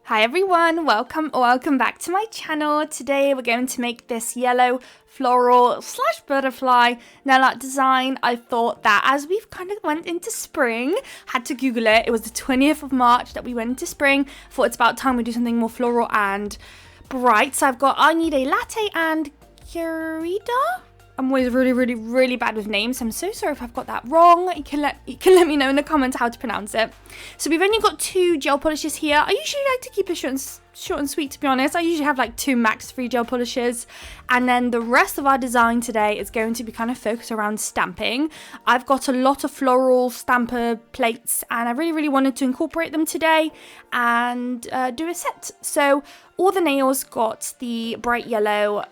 Hi everyone, welcome back to my channel. Today we're going to make this yellow floral / butterfly nail art design. I thought that as we've kind of went into spring, had to Google it. It was the 20th of March that we went into spring. Thought it's about time we do something more floral and bright. So I need a latte and curida. I'm always really bad with names. I'm so sorry if I've got that wrong. You can let me know in the comments how to pronounce it. So we've only got 2 gel polishes here. I usually like to keep it short and sweet, to be honest. I usually have like 2 max 3 gel polishes, and then the rest of our design today is going to be kind of focused around stamping. I've got a lot of floral stamper plates and I really wanted to incorporate them today and do a set. So all the nails got the bright yellow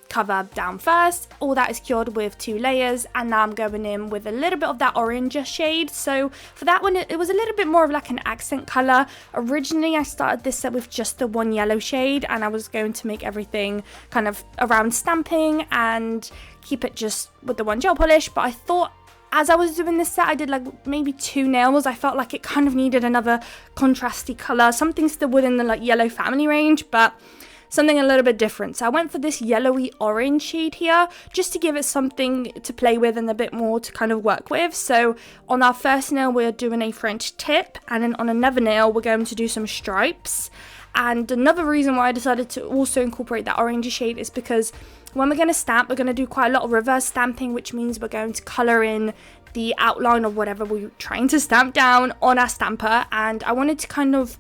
cover down first. All that is cured with 2 layers, and now I'm going in with a little bit of that orange shade. So for that one, it was a little bit more of like an accent color. Originally I started this set with just the 1 yellow shade, and I was going to make everything kind of around stamping and keep it just with the 1 gel polish, but I thought as I was doing this set, I did like maybe 2 nails. I felt like it kind of needed another contrasty color, something still within the like yellow family range, but something a little bit different. So I went for this yellowy orange shade here, just to give it something to play with and a bit more to kind of work with. So on our first nail, we're doing a French tip, and then on another nail, we're going to do some stripes. And another reason why I decided to also incorporate that orange shade is because when we're going to stamp, we're going to do quite a lot of reverse stamping, which means we're going to color in the outline of whatever we're trying to stamp down on our stamper. And I wanted to kind of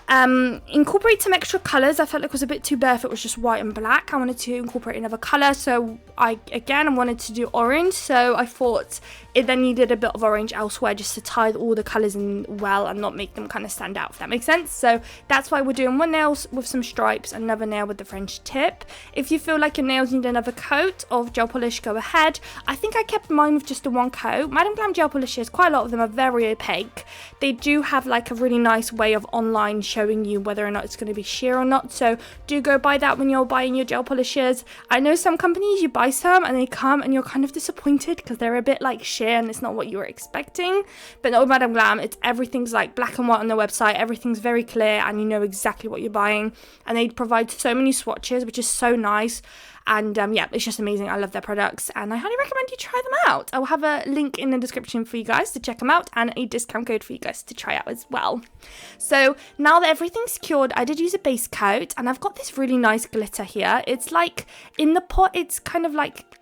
incorporate some extra colors. I felt like it was a bit too bare if it was just white and black. I wanted to incorporate another color, so I wanted to do orange. So I thought it then needed a bit of orange elsewhere just to tie all the colors in well and not make them kind of stand out, if that makes sense. So that's why we're doing 1 nail with some stripes, another nail with the French tip. If you feel like your nails need another coat of gel polish, go ahead. I think I kept mine with just the 1 coat. Madam Glam gel polishes, quite a lot of them are very opaque. They do have like a really nice way of online showing you whether or not it's going to be sheer or not, so do go by that when you're buying your gel polishes. I know some companies, you buy some and they come and you're kind of disappointed because they're a bit like sheer and it's not what you were expecting. But no, Madam Glam, everything's like black and white on their website. Everything's very clear and you know exactly what you're buying, and they provide so many swatches, which is so nice. And yeah, it's just amazing. I love their products and I highly recommend you try them out. I'll have a link in the description for you guys to check them out and a discount code for you guys to try out as well. So now that everything's cured, I did use a base coat and I've got this really nice glitter here. It's like in the pot, it's kind of like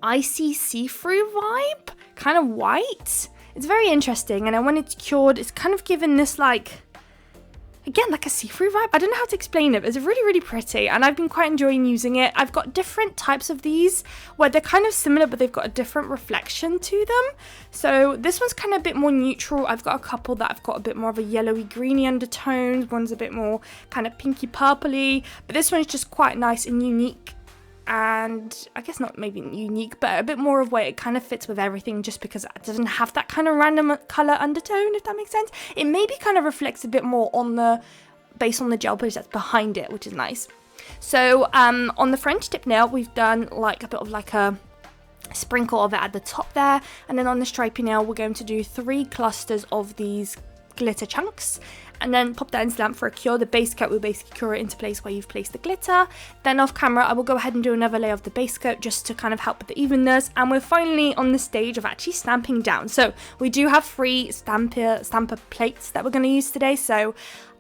icy see-through vibe, kind of white. It's very interesting, and then when it's cured, it's kind of given this like, again, like a see-through vibe. I don't know how to explain it, but it's really pretty, and I've been quite enjoying using it. I've got different types of these where they're kind of similar, but they've got a different reflection to them. So this one's kind of a bit more neutral. I've got a couple that I've got a bit more of a yellowy greeny undertones. One's a bit more kind of pinky purpley, but this one's just quite nice and unique. And I guess not maybe unique, but a bit more of where it kind of fits with everything, just because it doesn't have that kind of random color undertone, if that makes sense. It maybe kind of reflects a bit more based on the gel polish that's behind it, which is nice. So on the French tip nail, we've done like a bit of like a sprinkle of it at the top there, and then on the stripy nail, we're going to do 3 clusters of these glitter chunks, and then pop that in lamp for a cure. The base coat will basically cure it into place where you've placed the glitter. Then off camera, I will go ahead and do another layer of the base coat just to kind of help with the evenness. And we're finally on the stage of actually stamping down. So we do have 3 stamper plates that we're going to use today. So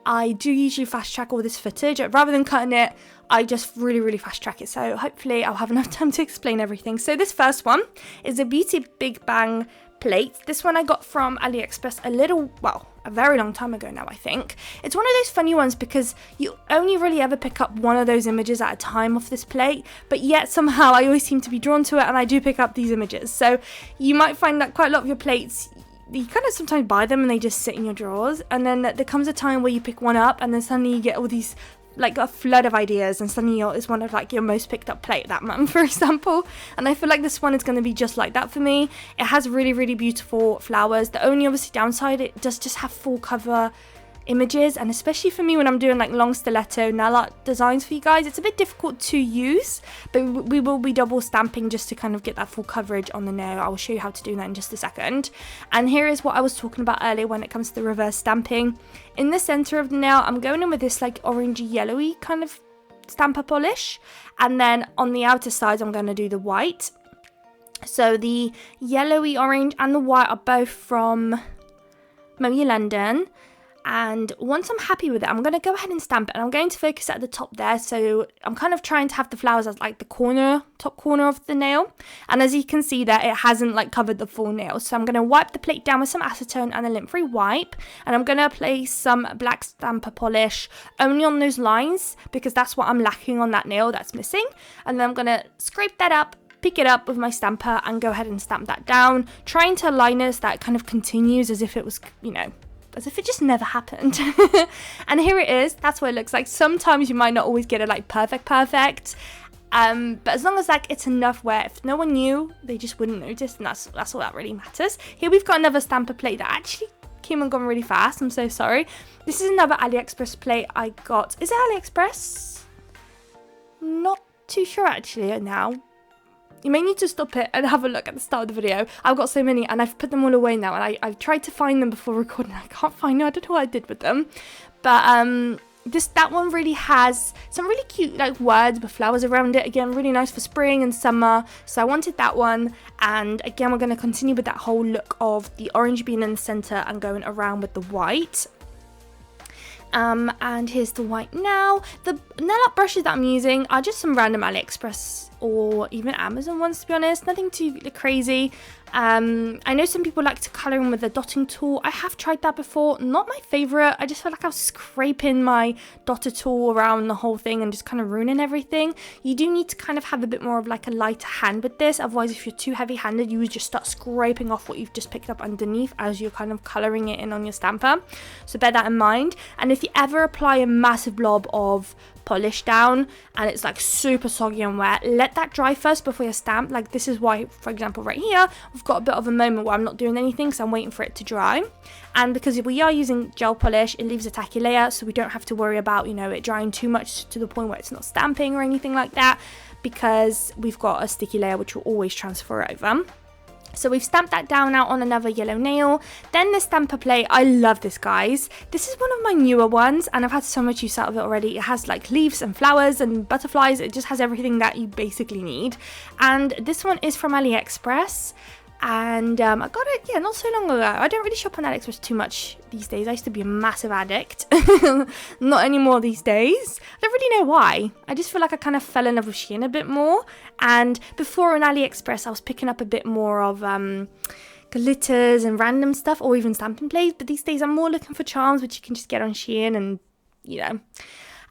I do usually fast track all this footage. Rather than cutting it, I just really fast track it. So hopefully I'll have enough time to explain everything. So this first one is a Beauty Big Bang plate. This one I got from AliExpress a very long time ago now, I think. It's one of those funny ones because you only really ever pick up one of those images at a time off this plate, but yet somehow I always seem to be drawn to it and I do pick up these images. So you might find that quite a lot of your plates, you kind of sometimes buy them and they just sit in your drawers, and then there comes a time where you pick one up and then suddenly you get all these like a flood of ideas, and suddenly it's one of like your most picked up plate that month, for example. And I feel like this one is going to be just like that for me. It has really beautiful flowers. The only obviously downside, it does just have full cover images, and especially for me when I'm doing like long stiletto nail art designs for you guys, it's a bit difficult to use, but we will be double stamping just to kind of get that full coverage on the nail. I will show you how to do that in just a second. And here is what I was talking about earlier when it comes to the reverse stamping. In the center of the nail, I'm going in with this like orangey yellowy kind of stamper polish, and then on the outer side I'm going to do the white. So the yellowy orange and the white are both from Moya London, and once I'm happy with it, I'm going to go ahead and stamp it, and I'm going to focus at the top there. So I'm kind of trying to have the flowers as like the top corner of the nail, and as you can see there, it hasn't like covered the full nail. So I'm going to wipe the plate down with some acetone and a lint-free wipe, and I'm going to apply some black stamper polish only on those lines because that's what I'm lacking on that nail that's missing. And then I'm going to scrape that up, pick it up with my stamper, and go ahead and stamp that down, trying to align it so that it kind of continues as if it was, you know, as if it just never happened. And here it is. That's what it looks like. Sometimes you might not always get it like perfect, but as long as like it's enough where if no one knew, they just wouldn't notice, and that's all that really matters. Here we've got another stamper plate that actually came and gone really fast. I'm so sorry. This is another AliExpress plate I got. Is it AliExpress? Not too sure actually now. You may need to stop it and have a look at the start of the video. I've got so many and I've put them all away now, and I've tried to find them before recording. I can't find them. I don't know what I did with them. But that one really has some really cute like words with flowers around it. Again, really nice for spring and summer. So I wanted that one. And again, we're going to continue with that whole look of the orange being in the center and going around with the white. And here's the white now. The nail art brushes that I'm using are just some random AliExpress or even Amazon ones, to be honest. Nothing too crazy. I know some people like to colour in with a dotting tool. I have tried that before. Not my favourite. I just feel like I was scraping my dotter tool around the whole thing and just kind of ruining everything. You do need to kind of have a bit more of like a lighter hand with this. Otherwise, if you're too heavy-handed, you would just start scraping off what you've just picked up underneath as you're kind of colouring it in on your stamper. So bear that in mind. And if you ever apply a massive blob of polish down and it's like super soggy and wet, let that dry first before you stamp. Like this is why, for example, right here we've got a bit of a moment where I'm not doing anything, so I'm waiting for it to dry. And because if we are using gel polish, it leaves a tacky layer, so we don't have to worry about, you know, it drying too much to the point where it's not stamping or anything like that, because we've got a sticky layer which will always transfer over. So we've stamped that down now on another yellow nail. Then the stamper plate, I love this, guys. This is one of my newer ones and I've had so much use out of it already. It has like leaves and flowers and butterflies. It just has everything that you basically need. And this one is from AliExpress. And I got it, yeah, not so long ago. I don't really shop on AliExpress too much these days. I used to be a massive addict. Not anymore these days. I don't really know why. I just feel like I kind of fell in love with Shein a bit more. And before on AliExpress, I was picking up a bit more of glitters and random stuff, or even stamping plates. But these days, I'm more looking for charms, which you can just get on Shein and, you know.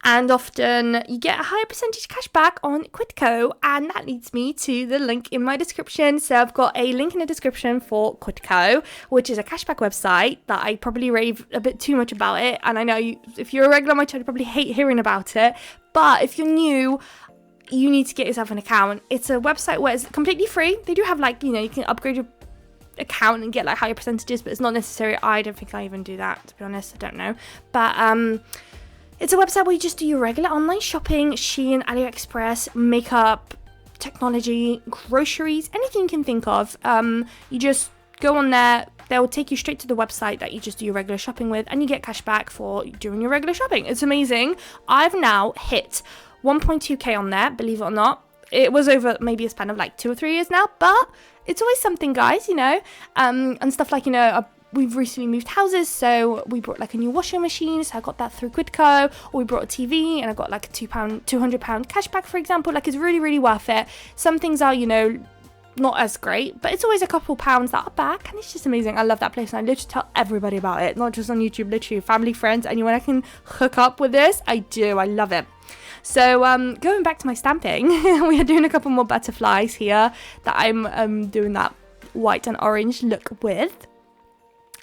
And often you get a higher percentage cashback on Quidco, and that leads me to the link in my description. So I've got a link in the description for Quidco, which is a cashback website that I probably rave a bit too much about it. And I know if you're a regular on my channel, you probably hate hearing about it. But if you're new, you need to get yourself an account. It's a website where it's completely free. They do have like, you know, you can upgrade your account and get like higher percentages, but it's not necessary. I don't think I even do that, to be honest. I don't know. But it's a website where you just do your regular online shopping, Shein, AliExpress, makeup, technology, groceries, anything you can think of. You just go on there, they'll take you straight to the website that you just do your regular shopping with, and you get cash back for doing your regular shopping. It's amazing. I've now hit 1.2k on there, believe it or not. It was over maybe a span of like 2 or 3 years now, but it's always something, guys, you know, and stuff like, you know, we've recently moved houses, so we brought like a new washing machine, so I got that through Quidco, or we brought a TV and I got like a £200 cashback, for example. Like, it's really, really worth it. Some things are, you know, not as great, but it's always a couple pounds that are back, and it's just amazing. I love that place, and I literally tell everybody about it, not just on YouTube, literally family, friends, anyone I can hook up with this, I do. I love it. So going back to my stamping, we are doing a couple more butterflies here that I'm doing that white and orange look with.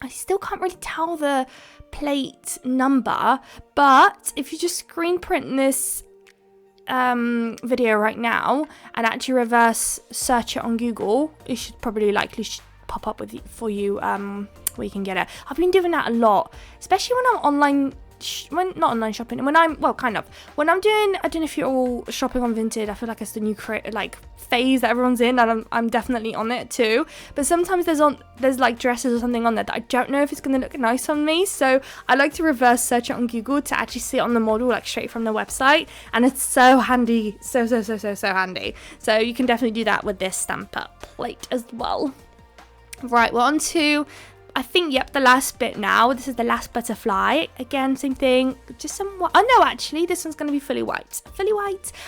I still can't really tell the plate number, but if you just screen print this video right now and actually reverse search it on Google, it should probably likely pop up for you where you can get it. I've been doing that a lot, especially when I'm online. Not online shopping, when I'm when I'm doing, I don't know if you're all shopping on Vinted. I feel like it's the new phase that everyone's in, and I'm definitely on it too. But sometimes there's like dresses or something on there that I don't know if it's gonna look nice on me, so I like to reverse search it on Google to actually see it on the model, like straight from the website, and it's so handy, so handy. So you can definitely do that with this stamper plate as well. Right, we're on to, I think, yep, the last bit now. This is the last butterfly. Again, same thing, just some white. Oh no, actually, this one's going to be fully white.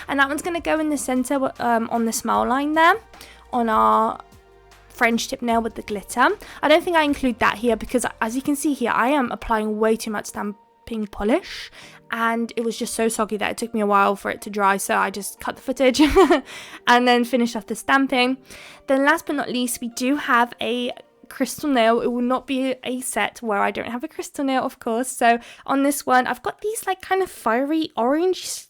And that one's going to go in the center on the smile line there, on our French tip nail with the glitter. I don't think I include that here because, as you can see here, I am applying way too much stamping polish, and it was just so soggy that it took me a while for it to dry, so I just cut the footage and then finished off the stamping. Then last but not least, we do have a crystal nail. It will not be a set where I don't have a crystal nail, of course. So on this one, I've got these like kind of fiery orangey,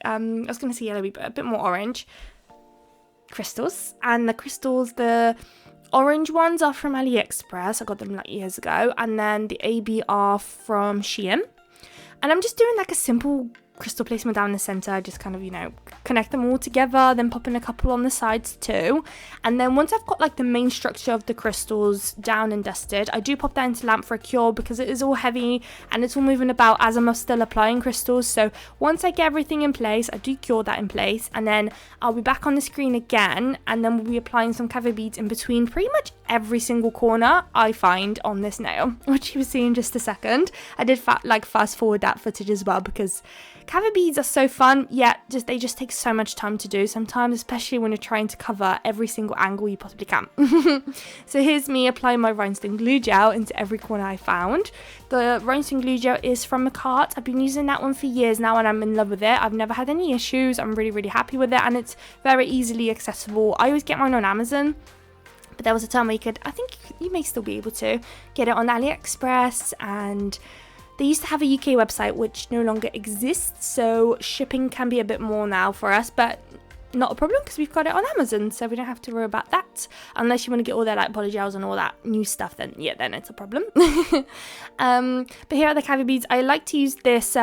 I was going to say yellowy, but a bit more orange crystals. And the crystals, the orange ones are from AliExpress. I got them like years ago. And then the AB are from Shein. And I'm just doing like a simple crystal placement down the center, just kind of, you know, connect them all together, then pop in a couple on the sides too. And then once I've got like the main structure of the crystals down and dusted, I do pop that into lamp for a cure because it is all heavy and it's all moving about as I'm still applying crystals. So once I get everything in place, I do cure that in place, and then I'll be back on the screen again, and then we'll be applying some cavi beads in between pretty much every single corner I find on this nail, which you will see in just a second. I did fast forward that footage as well because cavi beads are so fun, yet they just take so much time to do sometimes, especially when you're trying to cover every single angle you possibly can. So here's me applying my rhinestone glue gel into every corner I found. The rhinestone glue gel is from a cart. I've been using that one for years now and I'm in love with it. I've never had any issues. I'm really happy with it, and it's very easily accessible. I always get mine on Amazon, but there was a time where I think you may still be able to get it on AliExpress, and they used to have a UK website which no longer exists, so shipping can be a bit more now for us, but not a problem because we've got it on Amazon, so we don't have to worry about that. Unless you want to get all their like polygels and all that new stuff, then yeah, then it's a problem. But here are the cavi beads. I like to use this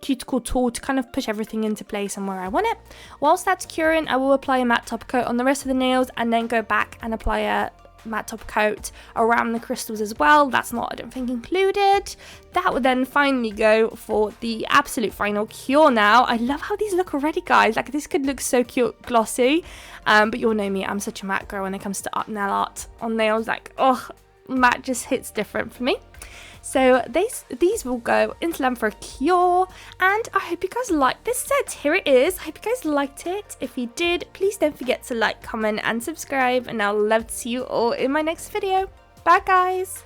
cuticle tool to kind of push everything into place and where I want it. Whilst that's curing, I will apply a matte top coat on the rest of the nails and then go back and apply a matte top coat around the crystals as well. That's not, I don't think, included. That would then finally go for the absolute final cure now. I love how these look already, guys. Like, this could look so cute, glossy, but you'll know me, I'm such a matte girl when it comes to nail art on nails. Like, oh, matte just hits different for me. So these will go into lamp for a cure, and I hope you guys liked this set. Here it is. I hope you guys liked it. If you did, please don't forget to like, comment and subscribe, and I'll love to see you all in my next video. Bye guys.